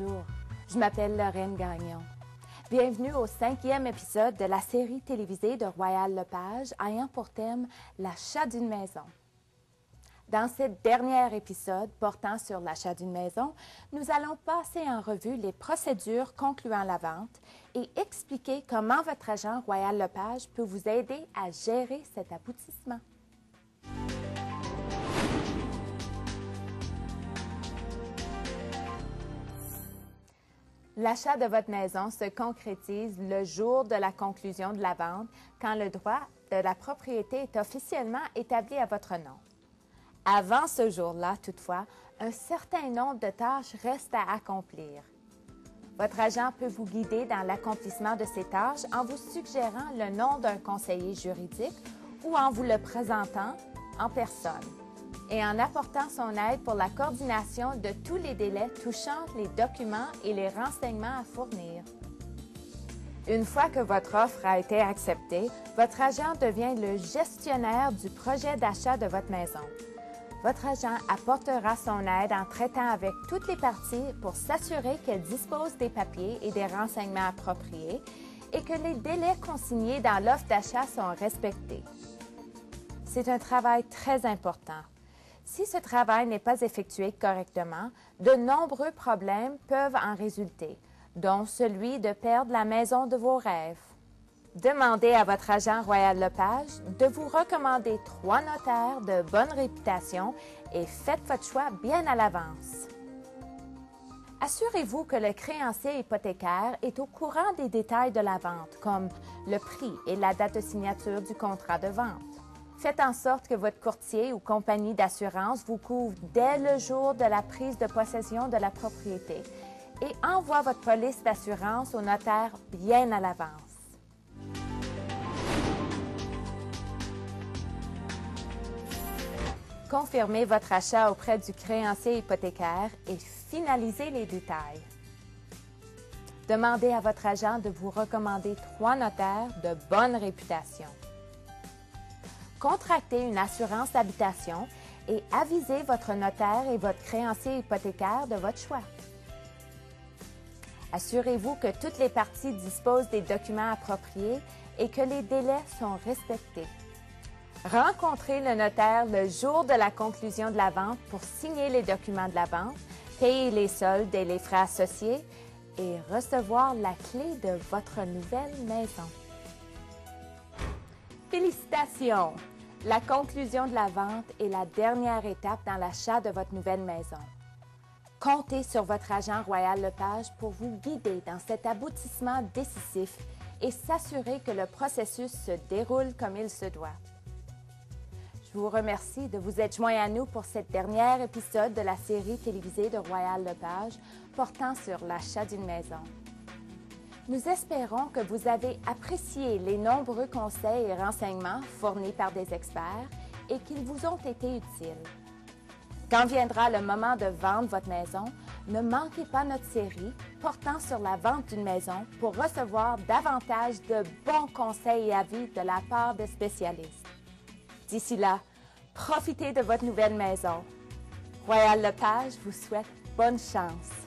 Bonjour, je m'appelle Lorraine Gagnon. Bienvenue au 5e épisode de la série télévisée de Royal Lepage ayant pour thème l'achat d'une maison. Dans ce dernier épisode portant sur l'achat d'une maison, nous allons passer en revue les procédures concluant la vente et expliquer comment votre agent Royal Lepage peut vous aider à gérer cet aboutissement. L'achat de votre maison se concrétise le jour de la conclusion de la vente quand le droit de la propriété est officiellement établi à votre nom. Avant ce jour-là, toutefois, un certain nombre de tâches restent à accomplir. Votre agent peut vous guider dans l'accomplissement de ces tâches en vous suggérant le nom d'un conseiller juridique ou en vous le présentant en personne et en apportant son aide pour la coordination de tous les délais touchant les documents et les renseignements à fournir. Une fois que votre offre a été acceptée, votre agent devient le gestionnaire du projet d'achat de votre maison. Votre agent apportera son aide en traitant avec toutes les parties pour s'assurer qu'elle dispose des papiers et des renseignements appropriés et que les délais consignés dans l'offre d'achat sont respectés. C'est un travail très important. Si ce travail n'est pas effectué correctement, de nombreux problèmes peuvent en résulter, dont celui de perdre la maison de vos rêves. Demandez à votre agent Royal Lepage de vous recommander 3 notaires de bonne réputation et faites votre choix bien à l'avance. Assurez-vous que le créancier hypothécaire est au courant des détails de la vente, comme le prix et la date de signature du contrat de vente. Faites en sorte que votre courtier ou compagnie d'assurance vous couvre dès le jour de la prise de possession de la propriété et envoie votre police d'assurance au notaire bien à l'avance. Confirmez votre achat auprès du créancier hypothécaire et finalisez les détails. Demandez à votre agent de vous recommander 3 notaires de bonne réputation. Contractez une assurance d'habitation et avisez votre notaire et votre créancier hypothécaire de votre choix. Assurez-vous que toutes les parties disposent des documents appropriés et que les délais sont respectés. Rencontrez le notaire le jour de la conclusion de la vente pour signer les documents de la vente, payer les soldes et les frais associés et recevoir la clé de votre nouvelle maison. Félicitations! La conclusion de la vente est la dernière étape dans l'achat de votre nouvelle maison. Comptez sur votre agent Royal Lepage pour vous guider dans cet aboutissement décisif et s'assurer que le processus se déroule comme il se doit. Je vous remercie de vous être joints à nous pour cet dernier épisode de la série télévisée de Royal Lepage portant sur l'achat d'une maison. Nous espérons que vous avez apprécié les nombreux conseils et renseignements fournis par des experts et qu'ils vous ont été utiles. Quand viendra le moment de vendre votre maison, ne manquez pas notre série portant sur la vente d'une maison pour recevoir davantage de bons conseils et avis de la part de spécialistes. D'ici là, profitez de votre nouvelle maison. Royal Lepage vous souhaite bonne chance.